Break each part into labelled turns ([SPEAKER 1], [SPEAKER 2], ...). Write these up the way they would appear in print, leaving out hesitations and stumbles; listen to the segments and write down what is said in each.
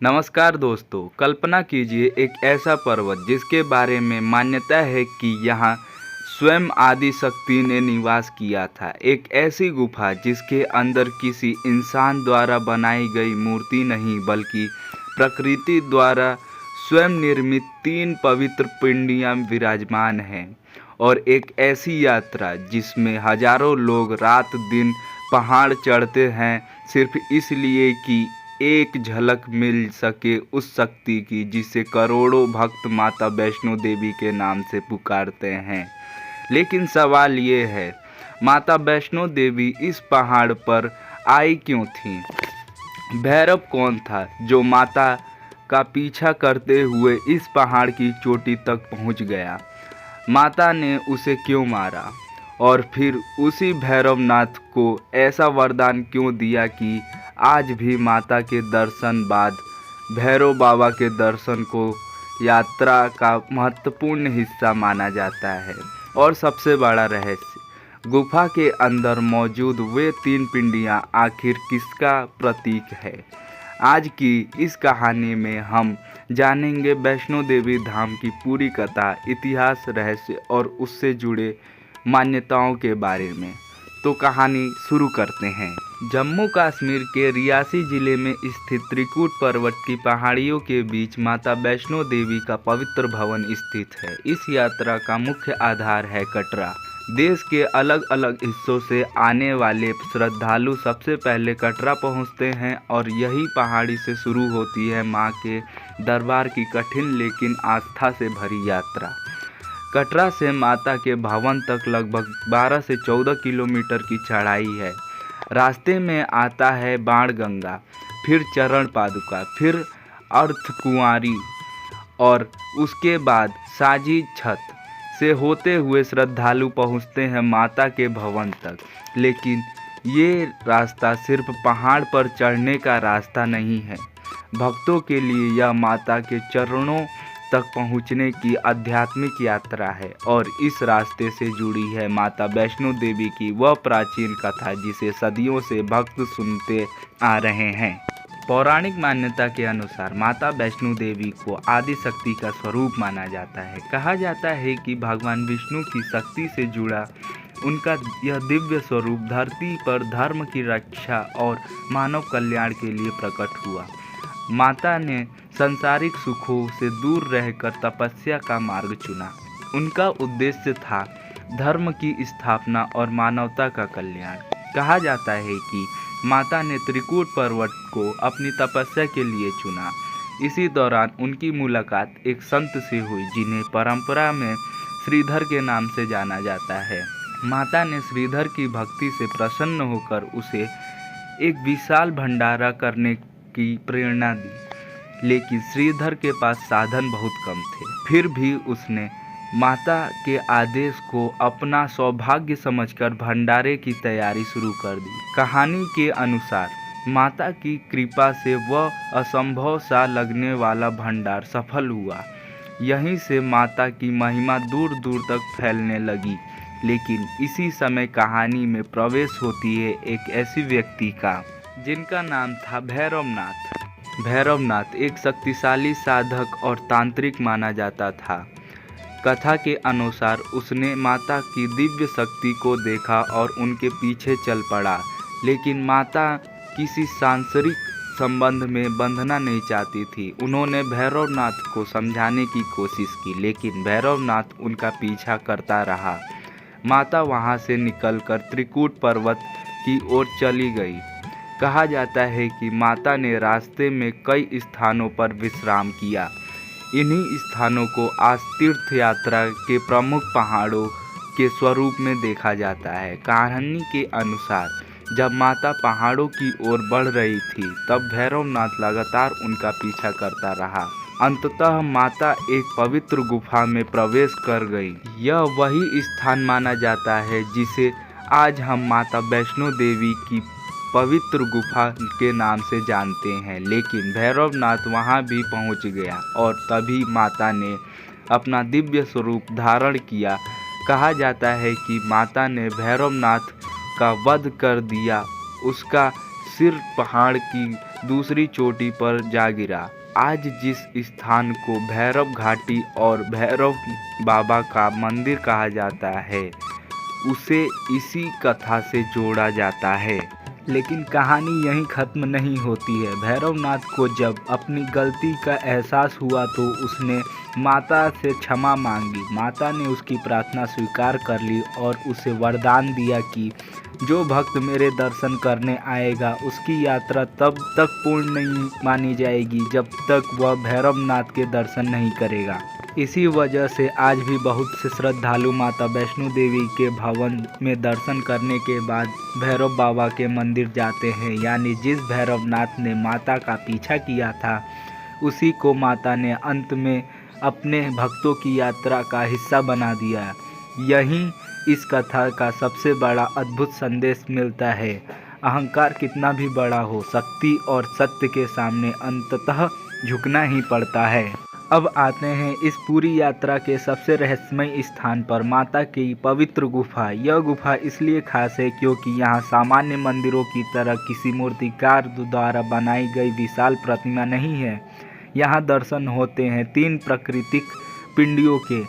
[SPEAKER 1] नमस्कार दोस्तों, कल्पना कीजिए एक ऐसा पर्वत जिसके बारे में मान्यता है कि यहाँ स्वयं आदि शक्ति ने निवास किया था। एक ऐसी गुफा जिसके अंदर किसी इंसान द्वारा बनाई गई मूर्ति नहीं बल्कि प्रकृति द्वारा स्वयं निर्मित 3 पवित्र पिंडियाँ विराजमान हैं। और एक ऐसी यात्रा जिसमें हजारों लोग रात दिन पहाड़ चढ़ते हैं सिर्फ इसलिए कि एक झलक मिल सके उस शक्ति की जिसे करोड़ों भक्त माता वैष्णो देवी के नाम से पुकारते हैं। लेकिन सवाल ये है, माता वैष्णो देवी इस पहाड़ पर आई क्यों थी? भैरव कौन था जो माता का पीछा करते हुए इस पहाड़ की चोटी तक पहुंच गया? माता ने उसे क्यों मारा? और फिर उसी भैरवनाथ को ऐसा वरदान क्यों दिया कि आज भी माता के दर्शन बाद भैरव बाबा के दर्शन को यात्रा का महत्वपूर्ण हिस्सा माना जाता है? और सबसे बड़ा रहस्य, गुफा के अंदर मौजूद वे 3 पिंडियाँ आखिर किसका प्रतीक है? आज की इस कहानी में हम जानेंगे वैष्णो देवी धाम की पूरी कथा, इतिहास, रहस्य और उससे जुड़े मान्यताओं के बारे में। तो कहानी शुरू करते हैं। जम्मू कश्मीर के रियासी जिले में स्थित त्रिकुट पर्वत की पहाड़ियों के बीच माता वैष्णो देवी का पवित्र भवन स्थित है। इस यात्रा का मुख्य आधार है कटरा। देश के अलग अलग हिस्सों से आने वाले श्रद्धालु सबसे पहले कटरा पहुंचते हैं और यही पहाड़ी से शुरू होती है मां के दरबार की कठिन लेकिन आस्था से भरी यात्रा। कटरा से माता के भवन तक लगभग 12 से 14 किलोमीटर की चढ़ाई है। रास्ते में आता है बाणगंगा, फिर चरण पादुका, फिर अर्धकुंवारी और उसके बाद साजी छत से होते हुए श्रद्धालु पहुंचते हैं माता के भवन तक। लेकिन ये रास्ता सिर्फ पहाड़ पर चढ़ने का रास्ता नहीं है। भक्तों के लिए यह माता के चरणों तक पहुंचने की आध्यात्मिक यात्रा है और इस रास्ते से जुड़ी है माता वैष्णो देवी की वह प्राचीन कथा जिसे सदियों से भक्त सुनते आ रहे हैं। पौराणिक मान्यता के अनुसार माता वैष्णो देवी को आदि शक्ति का स्वरूप माना जाता है। कहा जाता है कि भगवान विष्णु की शक्ति से जुड़ा उनका यह दिव्य स्वरूप धरती पर धर्म की रक्षा और मानव कल्याण के लिए प्रकट हुआ। माता ने सांसारिक सुखों से दूर रहकर तपस्या का मार्ग चुना। उनका उद्देश्य था धर्म की स्थापना और मानवता का कल्याण। कहा जाता है कि माता ने त्रिकुट पर्वत को अपनी तपस्या के लिए चुना। इसी दौरान उनकी मुलाकात एक संत से हुई जिन्हें परंपरा में श्रीधर के नाम से जाना जाता है। माता ने श्रीधर की भक्ति से प्रसन्न होकर उसे एक विशाल भंडारा करने की प्रेरणा दी। लेकिन श्रीधर के पास साधन बहुत कम थे। फिर भी उसने माता के आदेश को अपना सौभाग्य समझकर भंडारे की तैयारी शुरू कर दी। कहानी के अनुसार माता की कृपा से वह असंभव सा लगने वाला भंडार सफल हुआ। यहीं से माता की महिमा दूर दूर तक फैलने लगी। लेकिन इसी समय कहानी में प्रवेश होती है एक ऐसी व्यक्ति का जिनका नाम था भैरवनाथ। भैरवनाथ एक शक्तिशाली साधक और तांत्रिक माना जाता था। कथा के अनुसार उसने माता की दिव्य शक्ति को देखा और उनके पीछे चल पड़ा। लेकिन माता किसी सांसारिक संबंध में बंधना नहीं चाहती थी। उन्होंने भैरवनाथ को समझाने की कोशिश की लेकिन भैरवनाथ उनका पीछा करता रहा। माता वहां से निकलकर त्रिकुट पर्वत की ओर चली गई। कहा जाता है कि माता ने रास्ते में कई स्थानों पर विश्राम किया। इन्हीं स्थानों को आज तीर्थ यात्रा के प्रमुख पहाड़ों के स्वरूप में देखा जाता है। कहानी के अनुसार जब माता पहाड़ों की ओर बढ़ रही थी तब भैरवनाथ लगातार उनका पीछा करता रहा। अंततः माता एक पवित्र गुफा में प्रवेश कर गई। यह वही स्थान माना जाता है जिसे आज हम माता वैष्णो देवी की पवित्र गुफा के नाम से जानते हैं। लेकिन भैरवनाथ वहां भी पहुंच गया और तभी माता ने अपना दिव्य स्वरूप धारण किया। कहा जाता है कि माता ने भैरवनाथ का वध कर दिया। उसका सिर पहाड़ की दूसरी चोटी पर जा गिरा। आज जिस स्थान को भैरव घाटी और भैरव बाबा का मंदिर कहा जाता है, उसे इसी कथा से जोड़ा जाता है। लेकिन कहानी यहीं ख़त्म नहीं होती है। भैरवनाथ को जब अपनी गलती का एहसास हुआ तो उसने माता से क्षमा मांगी। माता ने उसकी प्रार्थना स्वीकार कर ली और उसे वरदान दिया कि जो भक्त मेरे दर्शन करने आएगा उसकी यात्रा तब तक पूर्ण नहीं मानी जाएगी जब तक वह भैरवनाथ के दर्शन नहीं करेगा। इसी वजह से आज भी बहुत से श्रद्धालु माता वैष्णो देवी के भवन में दर्शन करने के बाद भैरव बाबा के मंदिर जाते हैं। यानी जिस भैरवनाथ ने माता का पीछा किया था, उसी को माता ने अंत में अपने भक्तों की यात्रा का हिस्सा बना दिया। यहीं इस कथा का सबसे बड़ा अद्भुत संदेश मिलता है। अहंकार कितना भी बड़ा हो, शक्ति और सत्य के सामने अंततः झुकना ही पड़ता है। अब आते हैं इस पूरी यात्रा के सबसे रहस्यमय स्थान पर, माता की पवित्र गुफा। यह गुफा इसलिए खास है क्योंकि यहाँ सामान्य मंदिरों की तरह किसी मूर्तिकार द्वारा बनाई गई विशाल प्रतिमा नहीं है। यहाँ दर्शन होते हैं 3 प्राकृतिक पिंडियों के।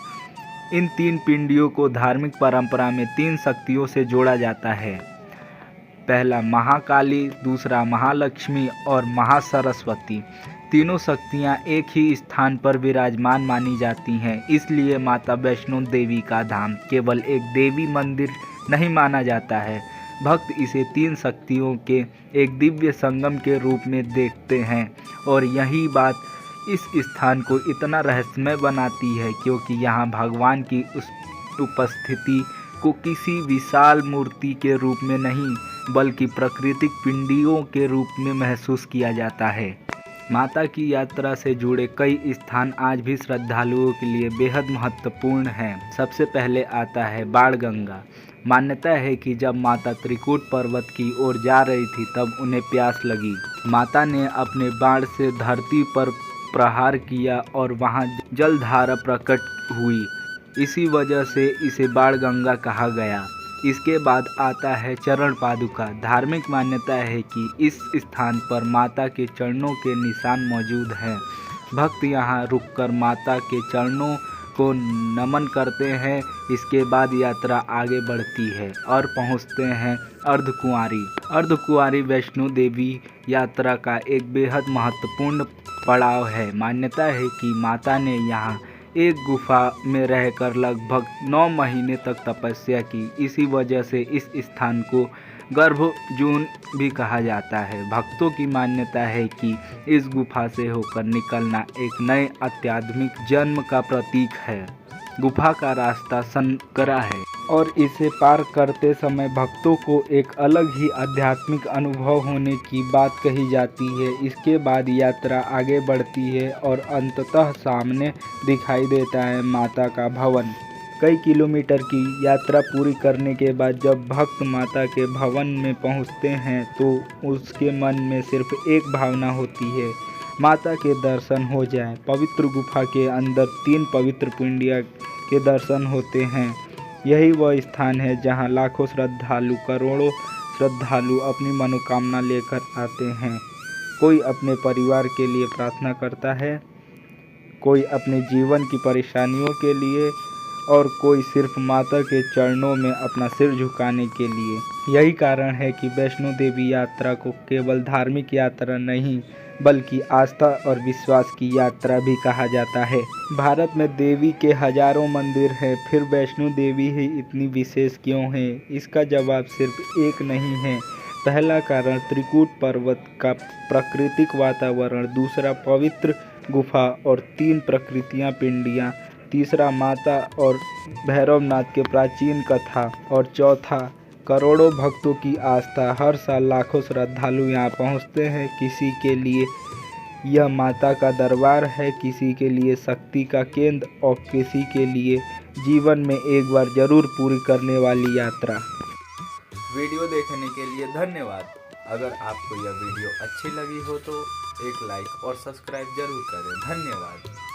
[SPEAKER 1] इन 3 पिंडियों को धार्मिक परंपरा में 3 शक्तियों से जोड़ा जाता है। पहला महाकाली, दूसरा महालक्ष्मी और महासरस्वती। तीनों शक्तियाँ एक ही स्थान पर विराजमान मानी जाती हैं। इसलिए माता वैष्णो देवी का धाम केवल एक देवी मंदिर नहीं माना जाता है। भक्त इसे 3 शक्तियों के एक दिव्य संगम के रूप में देखते हैं। और यही बात इस स्थान को इतना रहस्यमय बनाती है क्योंकि यहाँ भगवान की उस उपस्थिति को किसी विशाल मूर्ति के रूप में नहीं बल्कि प्राकृतिक पिंडियों के रूप में महसूस किया जाता है। माता की यात्रा से जुड़े कई स्थान आज भी श्रद्धालुओं के लिए बेहद महत्वपूर्ण हैं। सबसे पहले आता है बाणगंगा। मान्यता है कि जब माता त्रिकूट पर्वत की ओर जा रही थी तब उन्हें प्यास लगी। माता ने अपने बाण से धरती पर प्रहार किया और वहां जलधारा प्रकट हुई। इसी वजह से इसे बाणगंगा कहा गया। इसके बाद आता है चरण पादुका। धार्मिक मान्यता है कि इस स्थान पर माता के चरणों के निशान मौजूद हैं। भक्त यहाँ रुककर माता के चरणों को नमन करते हैं। इसके बाद यात्रा आगे बढ़ती है और पहुँचते हैं अर्धकुंवारी। अर्धकुंवारी वैष्णो देवी यात्रा का एक बेहद महत्वपूर्ण पड़ाव है। मान्यता है कि माता ने यहाँ एक गुफा में रहकर लगभग 9 महीने तक तपस्या की। इसी वजह से इस स्थान को गर्भजून भी कहा जाता है। भक्तों की मान्यता है कि इस गुफा से होकर निकलना एक नए आध्यात्मिक जन्म का प्रतीक है। गुफा का रास्ता संकरा है और इसे पार करते समय भक्तों को एक अलग ही आध्यात्मिक अनुभव होने की बात कही जाती है। इसके बाद यात्रा आगे बढ़ती है और अंततः सामने दिखाई देता है माता का भवन। कई किलोमीटर की यात्रा पूरी करने के बाद जब भक्त माता के भवन में पहुंचते हैं तो उसके मन में सिर्फ एक भावना होती है, माता के दर्शन हो जाए। पवित्र गुफा के अंदर 3 पवित्र पिंडियाँ के दर्शन होते हैं। यही वह स्थान है जहां लाखों श्रद्धालु, करोड़ों श्रद्धालु अपनी मनोकामना लेकर आते हैं। कोई अपने परिवार के लिए प्रार्थना करता है, कोई अपने जीवन की परेशानियों के लिए और कोई सिर्फ माता के चरणों में अपना सिर झुकाने के लिए। यही कारण है कि वैष्णो देवी यात्रा को केवल धार्मिक यात्रा नहीं बल्कि आस्था और विश्वास की यात्रा भी कहा जाता है। भारत में देवी के हजारों मंदिर हैं, फिर वैष्णो देवी ही इतनी विशेष क्यों है? इसका जवाब सिर्फ एक नहीं है। पहला कारण त्रिकूट पर्वत का प्राकृतिक वातावरण, दूसरा पवित्र गुफा और 3 प्रकृतियाँ पिंडियाँ, तीसरा माता और भैरवनाथ के प्राचीन कथा और चौथा करोड़ों भक्तों की आस्था। हर साल लाखों श्रद्धालु यहाँ पहुँचते हैं। किसी के लिए यह माता का दरबार है, किसी के लिए शक्ति का केंद्र और किसी के लिए जीवन में एक बार जरूर पूरी करने वाली यात्रा।
[SPEAKER 2] वीडियो देखने के लिए धन्यवाद। अगर आपको यह वीडियो अच्छी लगी हो तो एक लाइक और सब्सक्राइब जरूर करें। धन्यवाद।